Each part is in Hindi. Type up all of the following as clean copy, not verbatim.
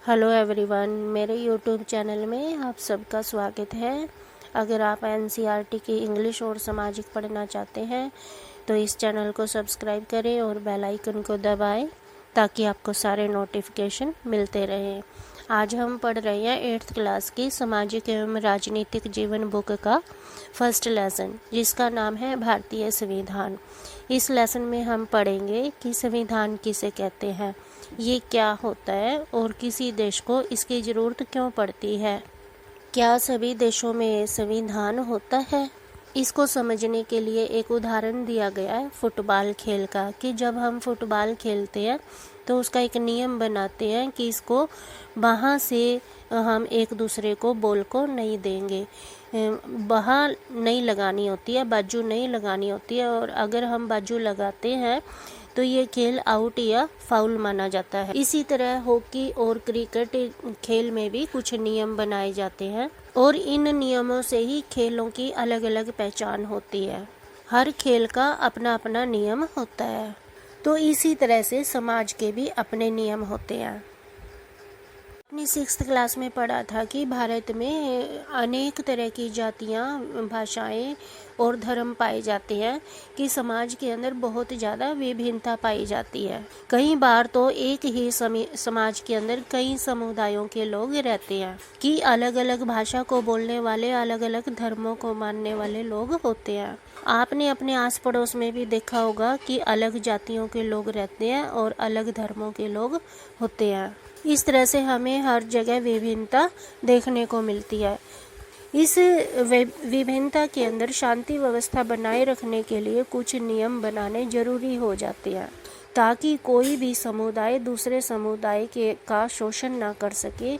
हेलो एवरीवन, मेरे यूट्यूब चैनल में आप सबका स्वागत है। अगर आप एनसीईआरटी की इंग्लिश और सामाजिक पढ़ना चाहते हैं तो इस चैनल को सब्सक्राइब करें और बेल आइकन को दबाएं ताकि आपको सारे नोटिफिकेशन मिलते रहें। आज हम पढ़ रहे हैं 8th क्लास की सामाजिक एवं राजनीतिक जीवन बुक का फर्स्ट लेसन, जिसका नाम है भारतीय संविधान। इस लेसन में हम पढ़ेंगे कि संविधान किसे कहते हैं, ये क्या होता है और किसी देश को इसकी ज़रूरत क्यों पड़ती है। क्या सभी देशों में संविधान होता है? इसको समझने के लिए एक उदाहरण दिया गया है फुटबॉल खेल का, कि जब हम फुटबॉल खेलते हैं तो उसका एक नियम बनाते हैं कि इसको वहाँ से हम एक दूसरे को बॉल को नहीं देंगे, वहाँ नहीं लगानी होती है, बाजू नहीं लगानी होती है, और अगर हम बाजू लगाते हैं तो ये खेल आउट या फाउल माना जाता है। इसी तरह हॉकी और क्रिकेट खेल में भी कुछ नियम बनाए जाते हैं और इन नियमों से ही खेलों की अलग अलग पहचान होती है। हर खेल का अपना अपना नियम होता है, तो इसी तरह से समाज के भी अपने नियम होते हैं। अपनी 6th क्लास में पढ़ा था कि भारत में अनेक तरह की जातियां, भाषाएं और धर्म पाए जाते हैं, कि समाज के अंदर बहुत ज़्यादा विभिन्नता पाई जाती है। कई बार तो एक ही समाज के अंदर कई समुदायों के लोग रहते हैं, कि अलग अलग भाषा को बोलने वाले, अलग अलग धर्मों को मानने वाले लोग होते हैं। आपने अपने आस पड़ोस में भी देखा होगा कि अलग जातियों के लोग रहते हैं और अलग धर्मों के लोग होते हैं। इस तरह से हमें हर जगह विभिन्नता देखने को मिलती है। इस विभिन्नता के अंदर शांति व्यवस्था बनाए रखने के लिए कुछ नियम बनाने जरूरी हो जाते हैं, ताकि कोई भी समुदाय दूसरे समुदाय का शोषण ना कर सके,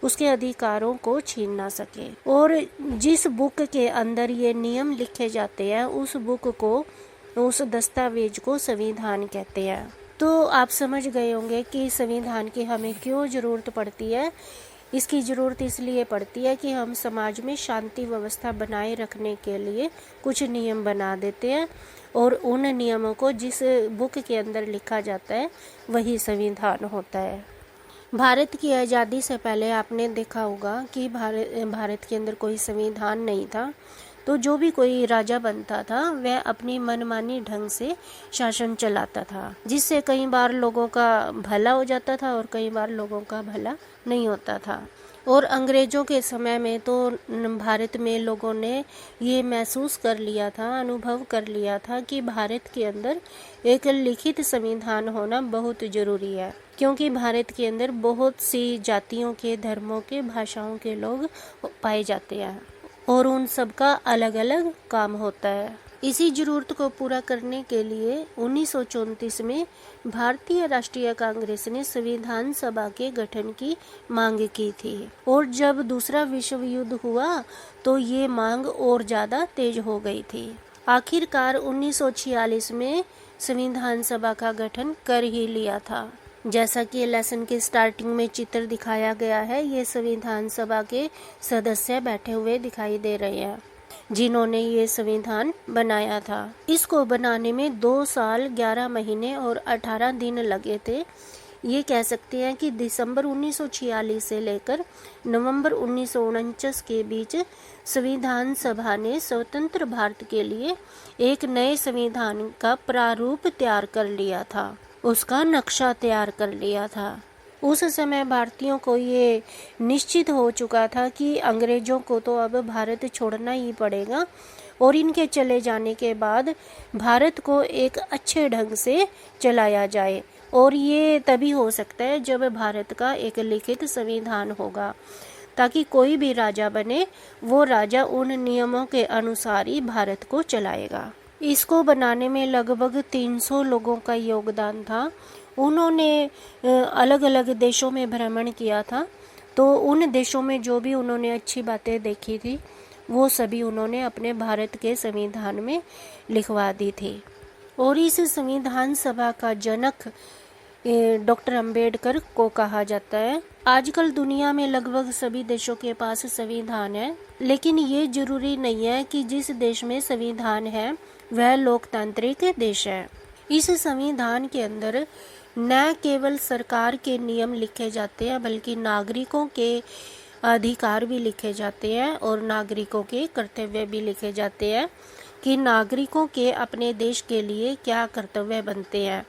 उसके अधिकारों को छीन ना सके। और जिस बुक के अंदर ये नियम लिखे जाते हैं उस दस्तावेज को संविधान कहते हैं। तो आप समझ गए होंगे कि संविधान की हमें क्यों ज़रूरत पड़ती है। इसकी ज़रूरत इसलिए पड़ती है कि हम समाज में शांति व्यवस्था बनाए रखने के लिए कुछ नियम बना देते हैं, और उन नियमों को जिस बुक के अंदर लिखा जाता है वही संविधान होता है। भारत की आज़ादी से पहले आपने देखा होगा कि भारत के अंदर कोई संविधान नहीं था, तो जो भी कोई राजा बनता था वह अपनी मनमानी ढंग से शासन चलाता था, जिससे कई बार लोगों का भला हो जाता था और कई बार लोगों का भला नहीं होता था। और अंग्रेजों के समय में तो भारत में लोगों ने ये महसूस कर लिया था, अनुभव कर लिया था कि भारत के अंदर एक लिखित संविधान होना बहुत ज़रूरी है, क्योंकि भारत के अंदर बहुत सी जातियों के, धर्मों के, भाषाओं के लोग पाए जाते हैं और उन सब का अलग अलग काम होता है। इसी जरूरत को पूरा करने के लिए 1934 में भारतीय राष्ट्रीय कांग्रेस ने संविधान सभा के गठन की मांग की थी, और जब दूसरा विश्व युद्ध हुआ तो ये मांग और ज़्यादा तेज हो गई थी। आखिरकार 1946 में संविधान सभा का गठन कर ही लिया था। जैसा कि लेसन के स्टार्टिंग में चित्र दिखाया गया है, ये संविधान सभा के सदस्य बैठे हुए दिखाई दे रहे हैं, जिन्होंने ये संविधान बनाया था। इसको बनाने में 2 साल 11 महीने और 18 दिन लगे थे। ये कह सकते हैं कि दिसंबर 1946 से लेकर नवंबर 1949 के बीच संविधान सभा ने स्वतंत्र भारत के लिए एक नए संविधान का प्रारूप तैयार कर लिया था, उसका नक्शा तैयार कर लिया था। उस समय भारतीयों को ये निश्चित हो चुका था कि अंग्रेजों को तो अब भारत छोड़ना ही पड़ेगा, और इनके चले जाने के बाद भारत को एक अच्छे ढंग से चलाया जाए, और ये तभी हो सकता है जब भारत का एक लिखित संविधान होगा, ताकि कोई भी राजा बने वो राजा उन नियमों के अनुसार ही भारत को चलाएगा। इसको बनाने में लगभग 300 लोगों का योगदान था। उन्होंने अलग अलग देशों में भ्रमण किया था, तो उन देशों में जो भी उन्होंने अच्छी बातें देखी थी वो सभी उन्होंने अपने भारत के संविधान में लिखवा दी थी। और इस संविधान सभा का जनक डॉक्टर अंबेडकर को कहा जाता है। आजकल दुनिया में लगभग सभी देशों के पास संविधान है, लेकिन ये जरूरी नहीं है कि जिस देश में संविधान है वह लोकतांत्रिक देश है। इस संविधान के अंदर न केवल सरकार के नियम लिखे जाते हैं बल्कि नागरिकों के अधिकार भी लिखे जाते हैं और नागरिकों के कर्तव्य भी लिखे जाते हैं कि नागरिकों के अपने देश के लिए क्या कर्तव्य बनते हैं।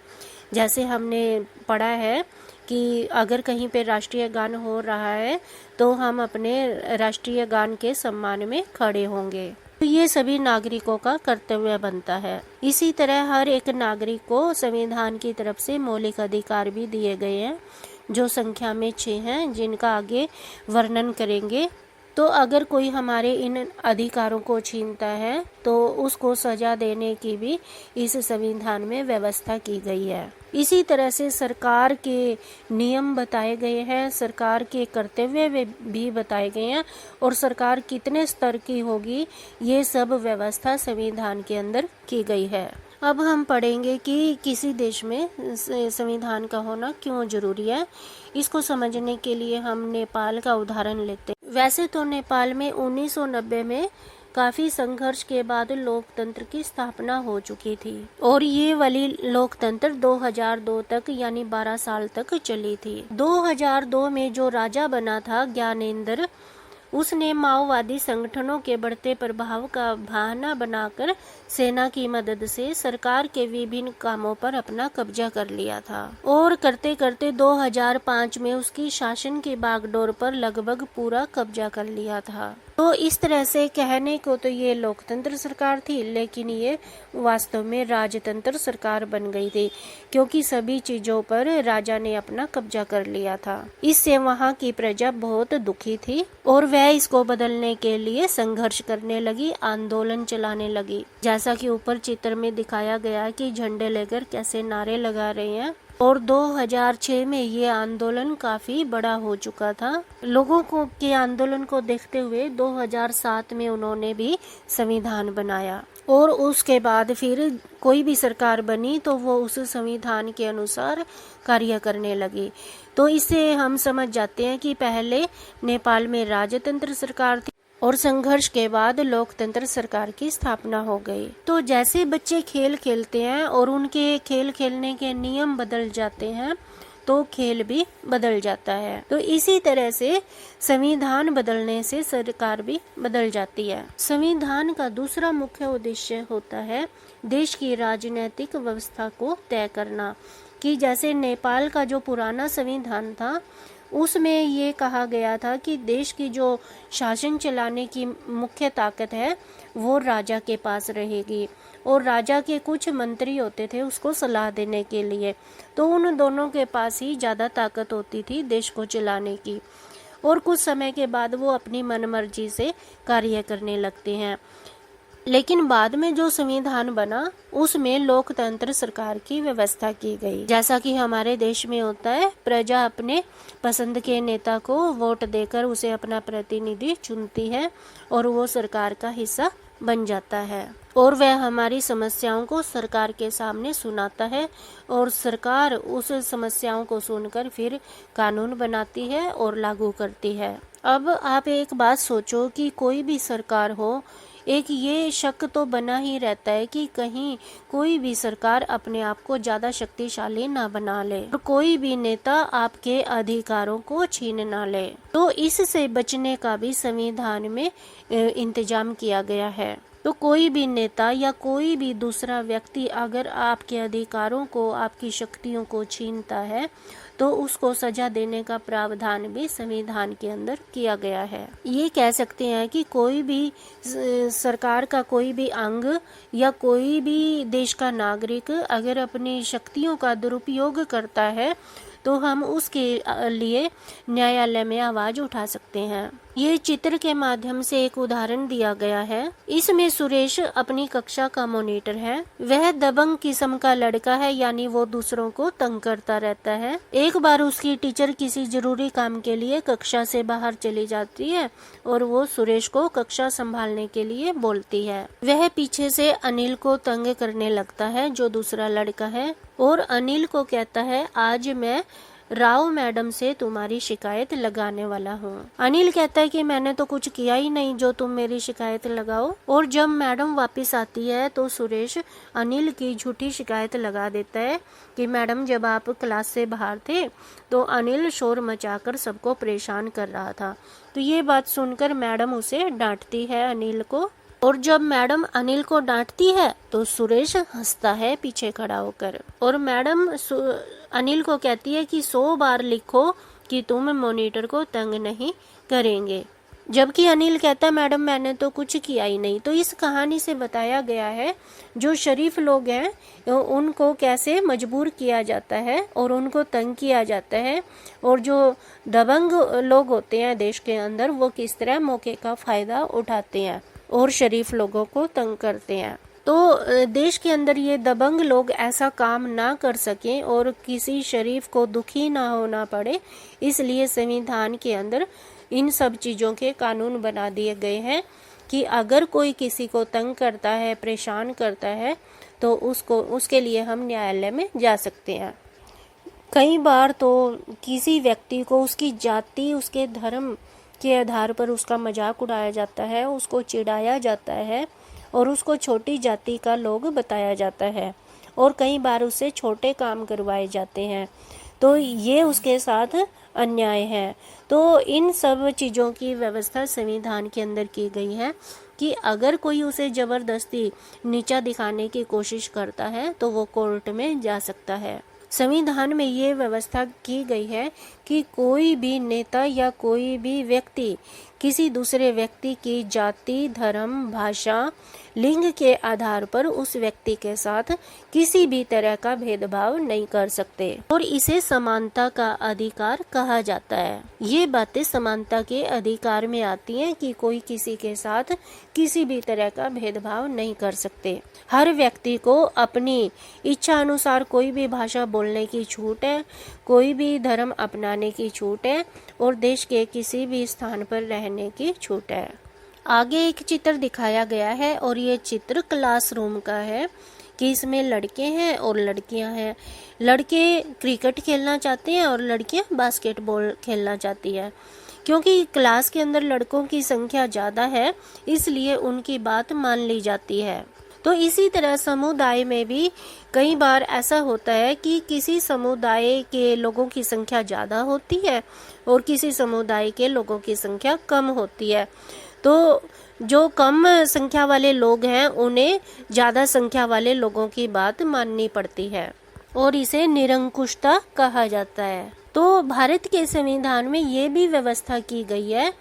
जैसे हमने पढ़ा है कि अगर कहीं पे राष्ट्रीय गान हो रहा है तो हम अपने राष्ट्रीय गान के सम्मान में खड़े होंगे। तो ये सभी नागरिकों का कर्तव्य बनता है। इसी तरह हर एक नागरिक को संविधान की तरफ से मौलिक अधिकार भी दिए गए हैं, जो संख्या में 6 हैं, जिनका आगे वर्णन करेंगे। तो अगर कोई हमारे इन अधिकारों को छीनता है तो उसको सजा देने की भी इस संविधान में व्यवस्था की गई है। इसी तरह से सरकार के नियम बताए गए हैं, सरकार के कर्तव्य भी बताए गए हैं और सरकार कितने स्तर की होगी, ये सब व्यवस्था संविधान के अंदर की गई है। अब हम पढ़ेंगे कि किसी देश में संविधान का होना क्यों जरूरी है। इसको समझने के लिए हम नेपाल का उदाहरण लेते हैं। वैसे तो नेपाल में 1990 में काफी संघर्ष के बाद लोकतंत्र की स्थापना हो चुकी थी और ये वाली लोकतंत्र 2002 तक यानी 12 साल तक चली थी। 2002 में जो राजा बना था ज्ञानेंद्र, उसने माओवादी संगठनों के बढ़ते प्रभाव का बहाना बनाकर सेना की मदद से सरकार के विभिन्न कामों पर अपना कब्जा कर लिया था और करते करते 2005 में उसकी शासन की बागडोर पर लगभग पूरा कब्जा कर लिया था। तो इस तरह से कहने को तो ये लोकतंत्र सरकार थी, लेकिन ये वास्तव में राजतंत्र सरकार बन गई थी, क्योंकि सभी चीजों पर राजा ने अपना कब्जा कर लिया था। इससे वहाँ की प्रजा बहुत दुखी थी और वह इसको बदलने के लिए संघर्ष करने लगी, आंदोलन चलाने लगी। जैसा कि ऊपर चित्र में दिखाया गया कि झंडे लेकर कैसे नारे लगा रहे हैं। और 2006 में ये आंदोलन काफी बड़ा हो चुका था। लोगों को के आंदोलन को देखते हुए 2007 में उन्होंने भी संविधान बनाया और उसके बाद फिर कोई भी सरकार बनी तो वो उस संविधान के अनुसार कार्य करने लगी। तो इससे हम समझ जाते हैं कि पहले नेपाल में राजतंत्र सरकार थी और संघर्ष के बाद लोकतंत्र सरकार की स्थापना हो गई। तो जैसे बच्चे खेल खेलते हैं और उनके खेल खेलने के नियम बदल जाते हैं तो खेल भी बदल जाता है। तो इसी तरह से संविधान बदलने से सरकार भी बदल जाती है। संविधान का दूसरा मुख्य उद्देश्य होता है देश की राजनीतिक व्यवस्था को तय करना। कि जैसे नेपाल का जो पुराना संविधान था उसमें ये कहा गया था कि देश की जो शासन चलाने की मुख्य ताकत है वो राजा के पास रहेगी और राजा के कुछ मंत्री होते थे उसको सलाह देने के लिए। तो उन दोनों के पास ही ज़्यादा ताकत होती थी देश को चलाने की और कुछ समय के बाद वो अपनी मनमर्जी से कार्य करने लगते हैं। लेकिन बाद में जो संविधान बना उसमें लोकतंत्र सरकार की व्यवस्था की गई। जैसा कि हमारे देश में होता है, प्रजा अपने पसंद के नेता को वोट देकर उसे अपना प्रतिनिधि चुनती है और वो सरकार का हिस्सा बन जाता है और वह हमारी समस्याओं को सरकार के सामने सुनाता है और सरकार उस समस्याओं को सुनकर फिर कानून बनाती है और लागू करती है। अब आप एक बात सोचो कि कोई भी सरकार हो, एक ये शक तो बना ही रहता है कि कहीं कोई भी सरकार अपने आप को ज्यादा शक्तिशाली ना बना ले और कोई भी नेता आपके अधिकारों को छीन ना ले। तो इससे बचने का भी संविधान में इंतजाम किया गया है। तो कोई भी नेता या कोई भी दूसरा व्यक्ति अगर आपके अधिकारों को, आपकी शक्तियों को छीनता है तो उसको सजा देने का प्रावधान भी संविधान के अंदर किया गया है। ये कह सकते हैं कि कोई भी सरकार का कोई भी अंग या कोई भी देश का नागरिक अगर अपनी शक्तियों का दुरुपयोग करता है तो हम उसके लिए न्यायालय में आवाज उठा सकते हैं। ये चित्र के माध्यम से एक उदाहरण दिया गया है। इसमें सुरेश अपनी कक्षा का मॉनिटर है। वह दबंग किस्म का लड़का है, यानी वो दूसरों को तंग करता रहता है। एक बार उसकी टीचर किसी जरूरी काम के लिए कक्षा से बाहर चली जाती है और वो सुरेश को कक्षा संभालने के लिए बोलती है। वह पीछे से अनिल को तंग करने लगता है जो दूसरा लड़का है और अनिल को कहता है आज मैं राव मैडम से तुम्हारी शिकायत लगाने वाला हूँ। अनिल कहता है कि मैंने तो कुछ किया ही नहीं जो तुम मेरी शिकायत लगाओ। और जब मैडम वापस आती है तो सुरेश अनिल की झूठी शिकायत लगा देता है कि मैडम जब आप क्लास से बाहर थे तो अनिल शोर मचाकर सबको परेशान कर रहा था। तो ये बात सुनकर मैडम उसे डांटती है अनिल को। और जब मैडम अनिल को डांटती है तो सुरेश हंसता है पीछे खड़ा होकर। और मैडम अनिल को कहती है कि 100 बार लिखो कि तुम मॉनिटर को तंग नहीं करेंगे। जबकि अनिल कहता है मैडम मैंने तो कुछ किया ही नहीं। तो इस कहानी से बताया गया है जो शरीफ लोग हैं उनको कैसे मजबूर किया जाता है और उनको तंग किया जाता है, और जो दबंग लोग होते हैं देश के अंदर वो किस तरह मौके का फायदा उठाते हैं और शरीफ लोगों को तंग करते हैं। तो देश के अंदर ये दबंग लोग ऐसा काम ना कर सकें और किसी शरीफ को दुखी ना होना पड़े, इसलिए संविधान के अंदर इन सब चीज़ों के कानून बना दिए गए हैं कि अगर कोई किसी को तंग करता है, परेशान करता है, तो उसके लिए हम न्यायालय में जा सकते हैं। कई बार तो किसी व्यक्ति को उसकी जाति, उसके धर्म के आधार पर उसका मजाक उड़ाया जाता है, उसको चिढ़ाया जाता है और उसको छोटी जाति का लोग बताया जाता है और कई बार उससे छोटे काम करवाए जाते हैं। तो ये उसके साथ अन्याय है। तो इन सब चीज़ों की व्यवस्था संविधान के अंदर की गई है कि अगर कोई उसे जबरदस्ती नीचा दिखाने की कोशिश करता है तो वो कोर्ट में जा सकता है। संविधान में ये व्यवस्था की गई है कि कोई भी नेता या कोई भी व्यक्ति किसी दूसरे व्यक्ति की जाति, धर्म, भाषा, लिंग के आधार पर उस व्यक्ति के साथ किसी भी तरह का भेदभाव नहीं कर सकते और इसे समानता का अधिकार कहा जाता है। ये बातें समानता के अधिकार में आती हैं कि कोई किसी के साथ किसी भी तरह का भेदभाव नहीं कर सकते। हर व्यक्ति को अपनी इच्छा अनुसार कोई भी भाषा बोलने की छूट है, कोई भी धर्म अपनाने की छूट है और देश के किसी भी स्थान पर रहने की छूट है। आगे एक चित्र दिखाया गया है और ये चित्र क्लासरूम का है कि इसमें लड़के हैं और लड़कियां हैं। लड़के क्रिकेट खेलना चाहते हैं और लड़कियां बास्केटबॉल खेलना चाहती हैं। क्योंकि क्लास के अंदर लड़कों की संख्या ज़्यादा है इसलिए उनकी बात मान ली जाती है। तो इसी तरह समुदाय में भी कई बार ऐसा होता है कि किसी समुदाय के लोगों की संख्या ज़्यादा होती है और किसी समुदाय के लोगों की संख्या कम होती है। तो जो कम संख्या वाले लोग हैं उन्हें ज़्यादा संख्या वाले लोगों की बात माननी पड़ती है और इसे निरंकुशता कहा जाता है। तो भारत के संविधान में ये भी व्यवस्था की गई है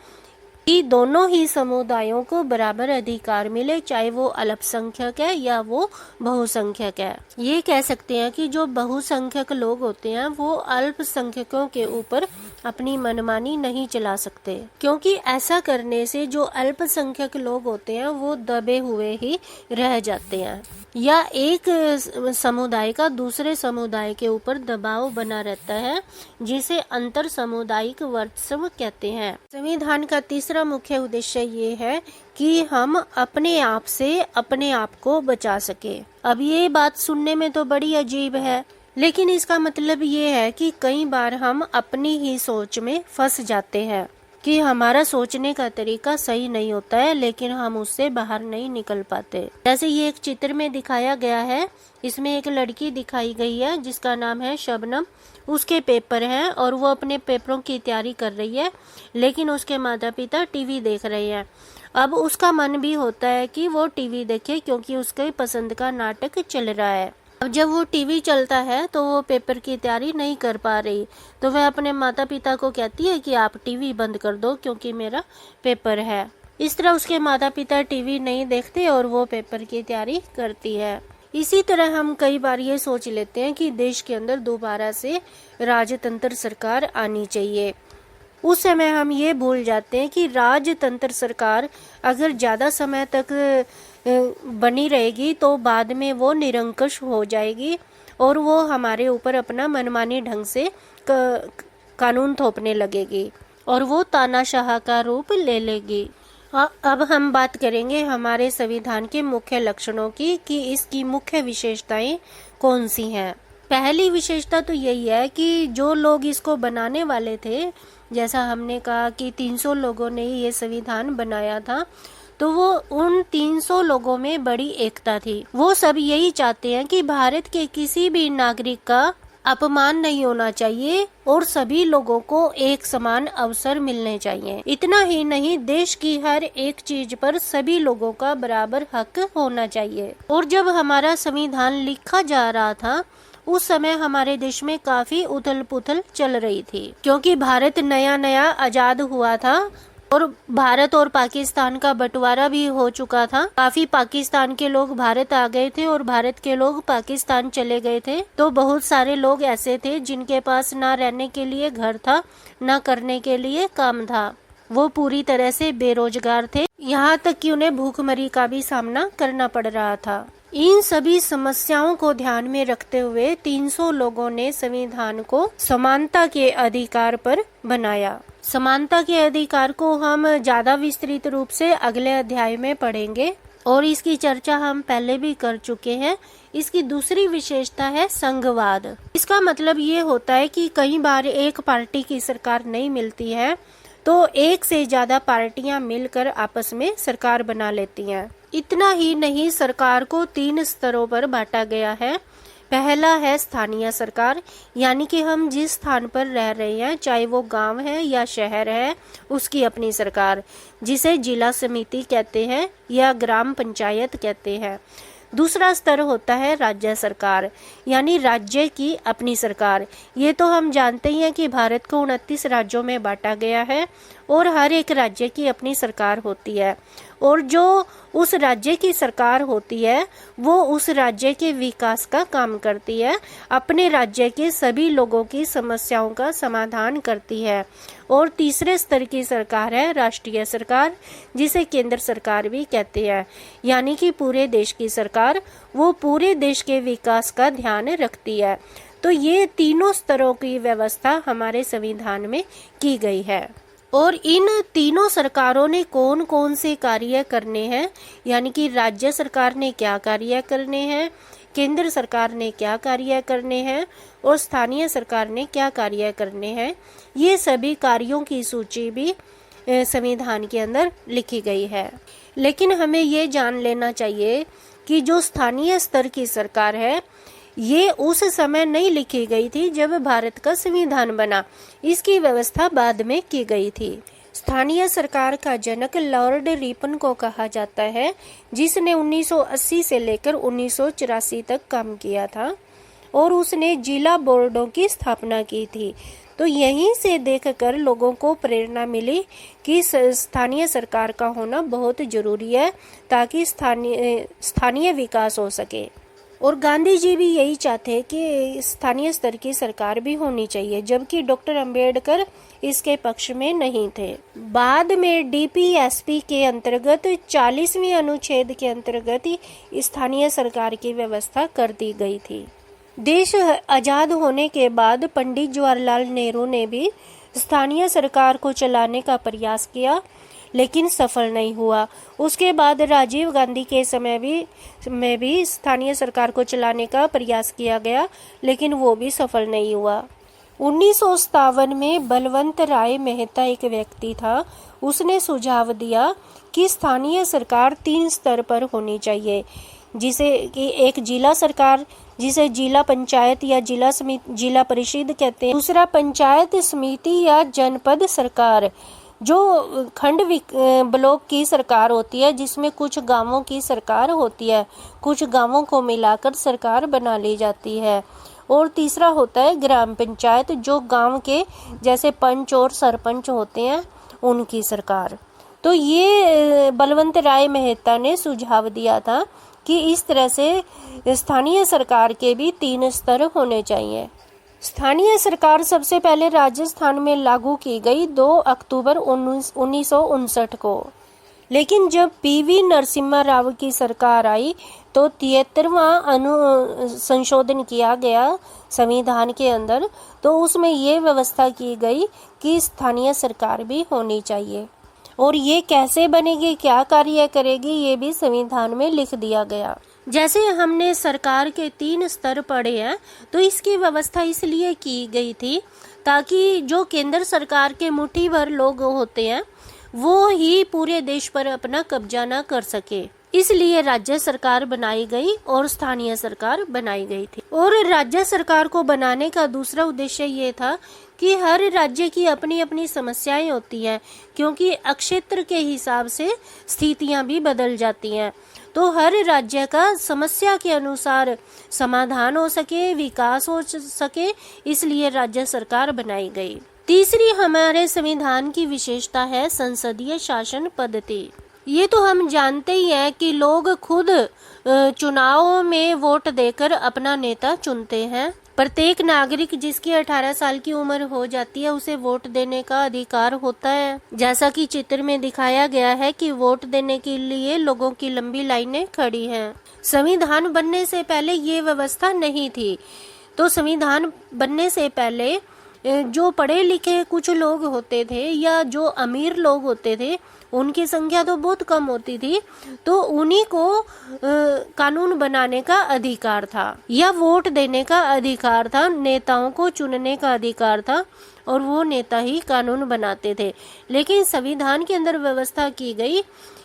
कि दोनों ही समुदायों को बराबर अधिकार मिले, चाहे वो अल्पसंख्यक है या वो बहुसंख्यक है। ये कह सकते हैं कि जो बहुसंख्यक लोग होते हैं वो अल्पसंख्यकों के ऊपर अपनी मनमानी नहीं चला सकते, क्योंकि ऐसा करने से जो अल्पसंख्यक लोग होते हैं वो दबे हुए ही रह जाते हैं या एक समुदाय का दूसरे समुदाय के ऊपर दबाव बना रहता है, जिसे अंतर सामुदायिक वर्चस्व कहते हैं। संविधान का तीसरा मुख्य उद्देश्य ये है कि हम अपने आप से अपने आप को बचा सके। अब ये बात सुनने में तो बड़ी अजीब है, लेकिन इसका मतलब ये है कि कई बार हम अपनी ही सोच में फंस जाते हैं कि हमारा सोचने का तरीका सही नहीं होता है, लेकिन हम उससे बाहर नहीं निकल पाते। जैसे ये एक चित्र में दिखाया गया है, इसमें एक लड़की दिखाई गई है जिसका नाम है शबनम। उसके पेपर हैं और वो अपने पेपरों की तैयारी कर रही है, लेकिन उसके माता पिता टीवी देख रहे हैं। अब उसका मन भी होता है कि वो टीवी देखे क्योंकि उसके पसंद का नाटक चल रहा है। अब जब वो टीवी चलता है तो वो पेपर की तैयारी नहीं कर पा रही, तो वह अपने माता पिता को कहती है कि आप टीवी बंद कर दो क्योंकि मेरा पेपर है। इस तरह उसके माता पिता टीवी नहीं देखते और वो पेपर की तैयारी करती है। इसी तरह हम कई बार ये सोच लेते हैं कि देश के अंदर दोबारा से राजतंत्र सरकार आनी चाहिए। उस समय हम ये भूल जाते हैं कि राजतंत्र सरकार अगर ज़्यादा समय तक बनी रहेगी तो बाद में वो निरंकुश हो जाएगी और वो हमारे ऊपर अपना मनमानी ढंग से कानून थोपने लगेगी और वो तानाशाह का रूप ले लेगी। अब हम बात करेंगे हमारे संविधान के मुख्य लक्षणों की कि इसकी मुख्य विशेषताएं कौन सी हैं। पहली विशेषता तो यही है कि जो लोग इसको बनाने वाले थे, जैसा हमने कहा कि 300 लोगों ने ये संविधान बनाया था, तो वो उन 300 लोगों में बड़ी एकता थी। वो सब यही चाहते हैं कि भारत के किसी भी नागरिक का अपमान नहीं होना चाहिए और सभी लोगों को एक समान अवसर मिलने चाहिए। इतना ही नहीं, देश की हर एक चीज पर सभी लोगों का बराबर हक होना चाहिए। और जब हमारा संविधान लिखा जा रहा था, उस समय हमारे देश में काफी उथल पुथल चल रही थी, क्योंकि भारत नया नया आजाद हुआ था और भारत और पाकिस्तान का बंटवारा भी हो चुका था। काफी पाकिस्तान के लोग भारत आ गए थे और भारत के लोग पाकिस्तान चले गए थे। तो बहुत सारे लोग ऐसे थे जिनके पास ना रहने के लिए घर था, ना करने के लिए काम था। वो पूरी तरह से बेरोजगार थे, यहाँ तक कि उन्हें भूखमरी का भी सामना करना पड़ रहा था। इन सभी समस्याओं को ध्यान में रखते हुए 300 लोगों ने संविधान को समानता के अधिकार पर बनाया। समानता के अधिकार को हम ज्यादा विस्तृत रूप से अगले अध्याय में पढ़ेंगे और इसकी चर्चा हम पहले भी कर चुके हैं। इसकी दूसरी विशेषता है संघवाद। इसका मतलब ये होता है कि कई बार एक पार्टी की सरकार नहीं मिलती है तो एक से ज्यादा पार्टियां मिलकर आपस में सरकार बना लेती हैं। इतना ही नहीं, सरकार को 3 स्तरों पर बांटा गया है। पहला है स्थानीय सरकार, यानी कि हम जिस स्थान पर रह रहे हैं, चाहे वो गांव है या शहर है, उसकी अपनी सरकार, जिसे जिला समिति कहते हैं या ग्राम पंचायत कहते हैं। दूसरा स्तर होता है राज्य सरकार, यानी राज्य की अपनी सरकार। ये तो हम जानते ही हैं कि भारत को 29 राज्यों में बांटा गया है और हर एक राज्य की अपनी सरकार होती है और जो उस राज्य की सरकार होती है वो उस राज्य के विकास का काम करती है, अपने राज्य के सभी लोगों की समस्याओं का समाधान करती है। और तीसरे स्तर की सरकार है राष्ट्रीय सरकार, जिसे केंद्र सरकार भी कहते हैं, यानी कि पूरे देश की सरकार। वो पूरे देश के विकास का ध्यान रखती है। तो ये तीनों स्तरों की व्यवस्था हमारे संविधान में की गई है। और इन तीनों सरकारों ने कौन कौन से कार्य करने हैं, यानी कि राज्य सरकार ने क्या कार्य करने हैं, केंद्र सरकार ने क्या कार्य करने हैं और स्थानीय सरकार ने क्या कार्य करने हैं, ये सभी कार्यों की सूची भी संविधान के अंदर लिखी गई है। लेकिन हमें ये जान लेना चाहिए कि जो स्थानीय स्तर की सरकार है, ये उस समय नहीं लिखी गई थी जब भारत का संविधान बना। इसकी व्यवस्था बाद में की गई थी। स्थानीय सरकार का जनक लॉर्ड रिपन को कहा जाता है, जिसने 1980 से लेकर 1984 तक काम किया था और उसने जिला बोर्डों की स्थापना की थी। तो यहीं से देखकर लोगों को प्रेरणा मिली कि स्थानीय सरकार का होना बहुत जरूरी है ताकि स्थानीय विकास हो सके। और गांधी जी भी यही चाहते कि स्थानीय स्तर की सरकार भी होनी चाहिए, जबकि डॉक्टर अंबेडकर इसके पक्ष में नहीं थे। बाद में डीपीएसपी के अंतर्गत 40वें अनुच्छेद के अंतर्गत स्थानीय सरकार की व्यवस्था कर दी गई थी। देश आजाद होने के बाद पंडित जवाहरलाल नेहरू ने भी स्थानीय सरकार को चलाने का प्रयास किया, लेकिन सफल नहीं हुआ। उसके बाद राजीव गांधी के समय में भी स्थानीय सरकार को चलाने का प्रयास किया गया, लेकिन वो भी सफल नहीं हुआ। 1957 में बलवंत राय मेहता एक व्यक्ति था। उसने सुझाव दिया कि स्थानीय सरकार 3 स्तर पर होनी चाहिए, जिसे कि एक जिला सरकार, जिसे जिला पंचायत या जिला परिषद कहते हैं। दूसरा पंचायत समिति या जनपद सरकार, जो खंड ब्लॉक की सरकार होती है, जिसमें कुछ गांवों की सरकार होती है, कुछ गांवों को मिलाकर सरकार बना ली जाती है। और तीसरा होता है ग्राम पंचायत, जो गांव के जैसे पंच और सरपंच होते हैं उनकी सरकार। तो ये बलवंत राय मेहता ने सुझाव दिया था कि इस तरह से स्थानीय सरकार के भी 3 स्तर होने चाहिए। स्थानीय सरकार सबसे पहले राजस्थान में लागू की गई 2 अक्टूबर 1959 को, लेकिन जब पीवी नरसिम्हा राव की सरकार आई तो 73वां संशोधन किया गया संविधान के अंदर। तो उसमें ये व्यवस्था की गई कि स्थानीय सरकार भी होनी चाहिए और ये कैसे बनेगी, क्या कार्य करेगी, ये भी संविधान में लिख दिया गया। जैसे हमने सरकार के 3 स्तर पढ़े हैं, तो इसकी व्यवस्था इसलिए की गई थी ताकि जो केंद्र सरकार के मुट्ठी भर लोग होते हैं वो ही पूरे देश पर अपना कब्जा ना कर सके, इसलिए राज्य सरकार बनाई गई और स्थानीय सरकार बनाई गई थी। और राज्य सरकार को बनाने का दूसरा उद्देश्य ये था कि हर राज्य की अपनी अपनी समस्याएं होती हैं, क्योंकि अक्षेत्र के हिसाब से स्थितियां भी बदल जाती हैं, तो हर राज्य का समस्या के अनुसार समाधान हो सके, विकास हो सके, इसलिए राज्य सरकार बनाई गई। तीसरी हमारे संविधान की विशेषता है संसदीय शासन पद्धति। ये तो हम जानते ही हैं कि लोग खुद चुनाव में वोट देकर अपना नेता चुनते हैं। प्रत्येक नागरिक जिसकी 18 साल की उम्र हो जाती है उसे वोट देने का अधिकार होता है। जैसा कि चित्र में दिखाया गया है कि वोट देने के लिए लोगों की लंबी लाइनें खड़ी हैं। संविधान बनने से पहले ये व्यवस्था नहीं थी, तो संविधान बनने से पहले जो पढ़े लिखे कुछ लोग होते थे या जो अमीर लोग होते थे उनकी संख्या तो बहुत कम होती थी, तो उन्हीं को कानून बनाने का अधिकार था या वोट देने का अधिकार था, नेताओं को चुनने का अधिकार था और वो नेता ही कानून बनाते थे। लेकिन संविधान के अंदर व्यवस्था की गई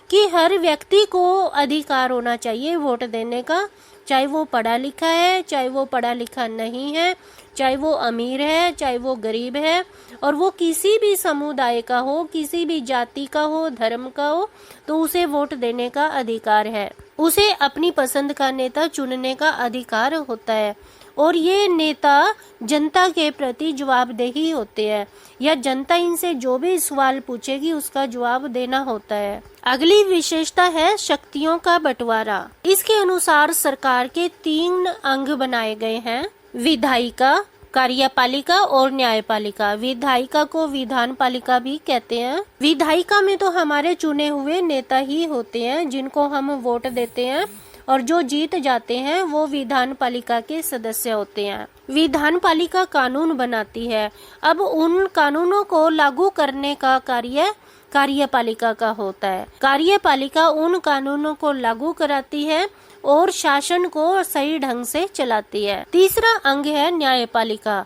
कि हर व्यक्ति को अधिकार होना चाहिए वोट देने का, चाहे वो पढ़ा लिखा है, चाहे वो पढ़ा लिखा नहीं है, चाहे वो अमीर है, चाहे वो गरीब है, और वो किसी भी समुदाय का हो, किसी भी जाति का हो, धर्म का हो, तो उसे वोट देने का अधिकार है। उसे अपनी पसंद का नेता चुनने का अधिकार होता है और ये नेता जनता के प्रति जवाबदेही होते हैं या जनता इनसे जो भी सवाल पूछेगी उसका जवाब देना होता है। अगली विशेषता है शक्तियों का बंटवारा। इसके अनुसार सरकार के 3 अंग बनाए गए हैं, विधायिका, कार्यपालिका और न्यायपालिका। विधायिका को विधान पालिका भी कहते हैं। विधायिका में तो हमारे चुने हुए नेता ही होते हैं जिनको हम वोट देते हैं, और जो जीत जाते हैं वो विधान पालिका के सदस्य होते हैं। विधान पालिका कानून बनाती है, अब उन कानूनों को लागू करने का कार्य कार्यपालिका का होता है। कार्यपालिका उन कानूनों को लागू कराती है और शासन को सही ढंग से चलाती है। तीसरा अंग है न्यायपालिका।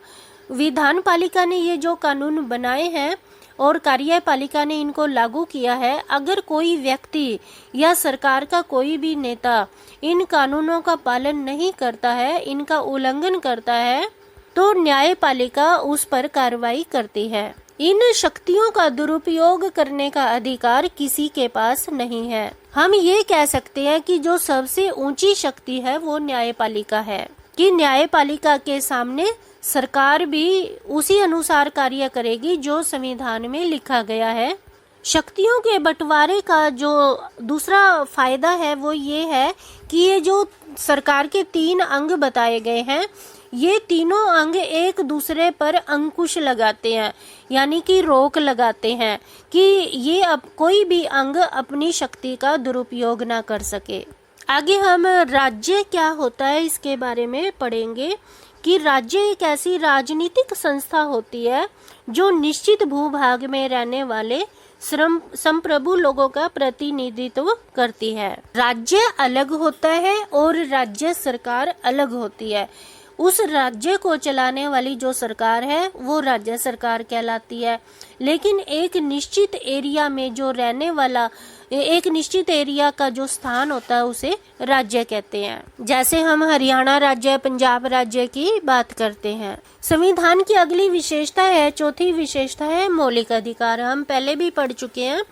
विधान पालिका ने ये जो कानून बनाए हैं और कार्यपालिका ने इनको लागू किया है, अगर कोई व्यक्ति या सरकार का कोई भी नेता इन कानूनों का पालन नहीं करता है, इनका उल्लंघन करता है, तो न्यायपालिका उस पर कार्रवाई करती है। इन शक्तियों का दुरुपयोग करने का अधिकार किसी के पास नहीं है। हम ये कह सकते हैं कि जो सबसे ऊंची शक्ति है वो न्यायपालिका है, कि न्यायपालिका के सामने सरकार भी उसी अनुसार कार्य करेगी जो संविधान में लिखा गया है। शक्तियों के बंटवारे का जो दूसरा फायदा है वो ये है कि ये जो सरकार के 3 अंग बताए गए हैं, ये तीनों अंग एक दूसरे पर अंकुश लगाते हैं, यानी कि रोक लगाते हैं कि ये अब कोई भी अंग अपनी शक्ति का दुरुपयोग ना कर सके। आगे हम राज्य क्या होता है इसके बारे में पढ़ेंगे कि राज्य एक ऐसी राजनीतिक संस्था होती है जो निश्चित भूभाग में रहने वाले संप्रभु लोगों का प्रतिनिधित्व करती है। राज्य अलग होता है और राज्य सरकार अलग होती है। उस राज्य को चलाने वाली जो सरकार है वो राज्य सरकार कहलाती है, लेकिन एक निश्चित एरिया में जो रहने वाला एक निश्चित एरिया का जो स्थान होता है उसे राज्य कहते हैं। जैसे हम हरियाणा राज्य, पंजाब राज्य की बात करते हैं। संविधान की अगली विशेषता है, चौथी विशेषता है मौलिक अधिकार। हम पहले भी पढ़ चुके हैं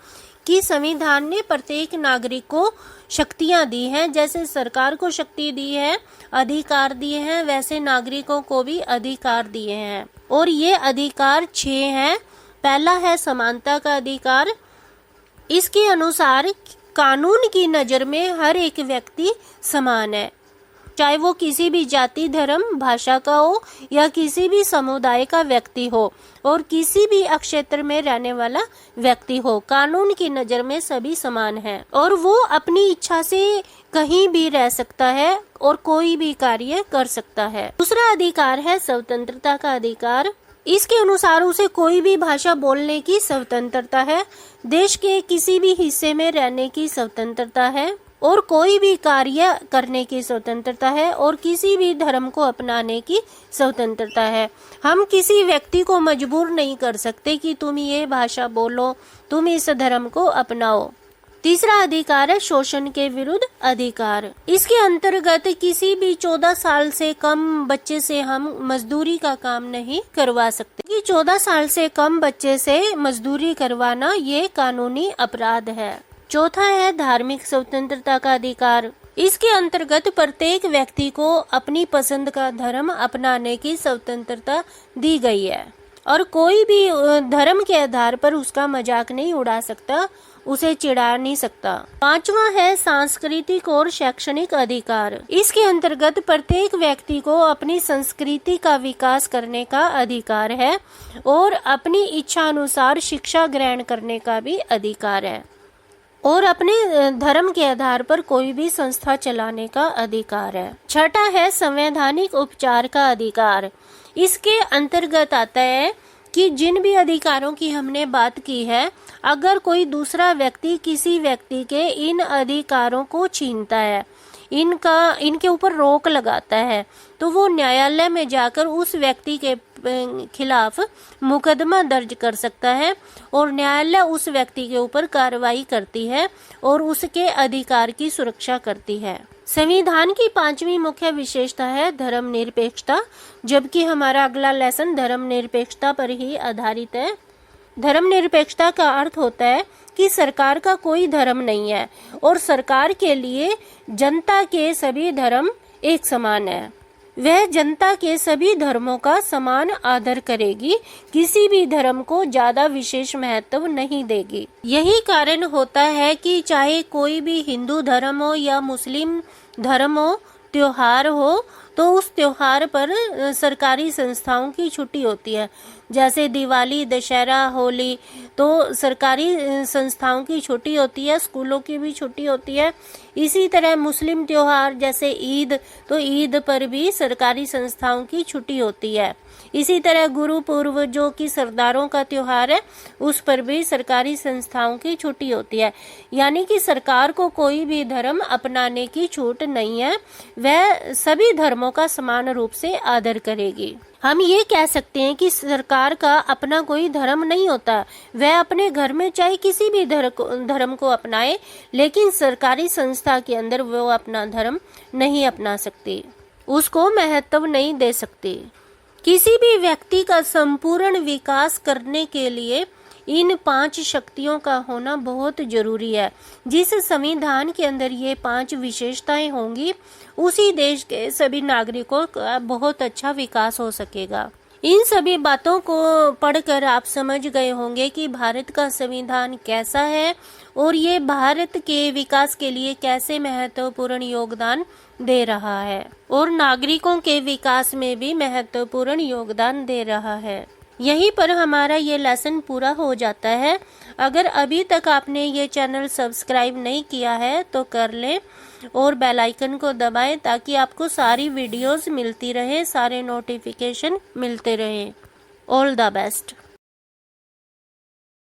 कि संविधान ने प्रत्येक नागरिक को शक्तियां दी हैं, जैसे सरकार को शक्ति दी है, अधिकार दिए हैं, वैसे नागरिकों को भी अधिकार दिए हैं। और ये अधिकार 6 हैं। पहला है समानता का अधिकार। इसके अनुसार कानून की नजर में हर एक व्यक्ति समान है, चाहे वो किसी भी जाति, धर्म, भाषा का हो या किसी भी समुदाय का व्यक्ति हो और किसी भी क्षेत्र में रहने वाला व्यक्ति हो। कानून की नजर में सभी समान हैं और वो अपनी इच्छा से कहीं भी रह सकता है और कोई भी कार्य कर सकता है। दूसरा अधिकार है स्वतंत्रता का अधिकार। इसके अनुसार उसे कोई भी भाषा बोलने की स्वतंत्रता है, देश के किसी भी हिस्से में रहने की स्वतंत्रता है, और कोई भी कार्य करने की स्वतंत्रता है और किसी भी धर्म को अपनाने की स्वतंत्रता है। हम किसी व्यक्ति को मजबूर नहीं कर सकते कि तुम ये भाषा बोलो, तुम इस धर्म को अपनाओ। तीसरा अधिकार है शोषण के विरुद्ध अधिकार। इसके अंतर्गत किसी भी 14 साल से कम बच्चे से हम मजदूरी का काम नहीं करवा सकते कि 14 साल से कम बच्चे से मजदूरी करवाना ये कानूनी अपराध है। चौथा है धार्मिक स्वतंत्रता का अधिकार। इसके अंतर्गत प्रत्येक व्यक्ति को अपनी पसंद का धर्म अपनाने की स्वतंत्रता दी गई है और कोई भी धर्म के आधार पर उसका मजाक नहीं उड़ा सकता, उसे चिढ़ा नहीं सकता। पांचवा है सांस्कृतिक और शैक्षणिक अधिकार। इसके अंतर्गत प्रत्येक व्यक्ति को अपनी संस्कृति का विकास करने का अधिकार है और अपनी इच्छा अनुसार शिक्षा ग्रहण करने का भी अधिकार है और अपने धर्म के आधार पर कोई भी संस्था चलाने का अधिकार है। छठा है संवैधानिक उपचार का अधिकार। इसके अंतर्गत आता है कि जिन भी अधिकारों की हमने बात की है, अगर कोई दूसरा व्यक्ति किसी व्यक्ति के इन अधिकारों को छीनता है, इनके ऊपर रोक लगाता है, तो वो न्यायालय में जाकर उस व्यक्ति के खिलाफ मुकदमा दर्ज कर सकता है और न्यायालय उस व्यक्ति के ऊपर कार्रवाई करती है और उसके अधिकार की सुरक्षा करती है। संविधान की पांचवी मुख्य विशेषता है धर्मनिरपेक्षता, जबकि हमारा अगला लेसन धर्मनिरपेक्षता पर ही आधारित है। धर्मनिरपेक्षता का अर्थ होता है कि सरकार का कोई धर्म नहीं है और सरकार के लिए जनता के सभी धर्म एक समान है। वह जनता के सभी धर्मों का समान आदर करेगी, किसी भी धर्म को ज्यादा विशेष महत्व नहीं देगी। यही कारण होता है कि चाहे कोई भी हिंदू धर्म हो या मुस्लिम धर्म हो, त्योहार हो, तो उस त्योहार पर सरकारी संस्थाओं की छुट्टी होती है। जैसे दिवाली, दशहरा, होली, तो सरकारी संस्थाओं की छुट्टी होती है, स्कूलों की भी छुट्टी होती है। इसी तरह मुस्लिम त्योहार जैसे ईद, तो ईद पर भी सरकारी संस्थाओं की छुट्टी होती है। इसी तरह गुरु पूर्व जो कि सरदारों का त्योहार है, उस पर भी सरकारी संस्थाओं की छुट्टी होती है। यानी कि सरकार को कोई भी धर्म अपनाने की छूट नहीं है, वह सभी धर्मों का समान रूप से आदर करेगी। हम ये कह सकते हैं कि सरकार का अपना कोई धर्म नहीं होता, वह अपने घर में चाहे किसी भी धर्म को अपनाए, लेकिन सरकारी संस्था के अंदर वो अपना धर्म नहीं अपना सकती, उसको महत्व नहीं दे सकती। किसी भी व्यक्ति का संपूर्ण विकास करने के लिए इन 5 शक्तियों का होना बहुत जरूरी है। जिस संविधान के अंदर ये 5 विशेषताएं होंगी, उसी देश के सभी नागरिकों का बहुत अच्छा विकास हो सकेगा। इन सभी बातों को पढ़कर आप समझ गए होंगे कि भारत का संविधान कैसा है और ये भारत के विकास के लिए कैसे महत्वपूर्ण योगदान दे रहा है और नागरिकों के विकास में भी महत्वपूर्ण योगदान दे रहा है। यहीं पर हमारा ये लेसन पूरा हो जाता है। अगर अभी तक आपने ये चैनल सब्सक्राइब नहीं किया है तो कर लें और बेल आइकन को दबाएं ताकि आपको सारी वीडियोस मिलती रहे, सारे नोटिफिकेशन मिलते रहे। All the best.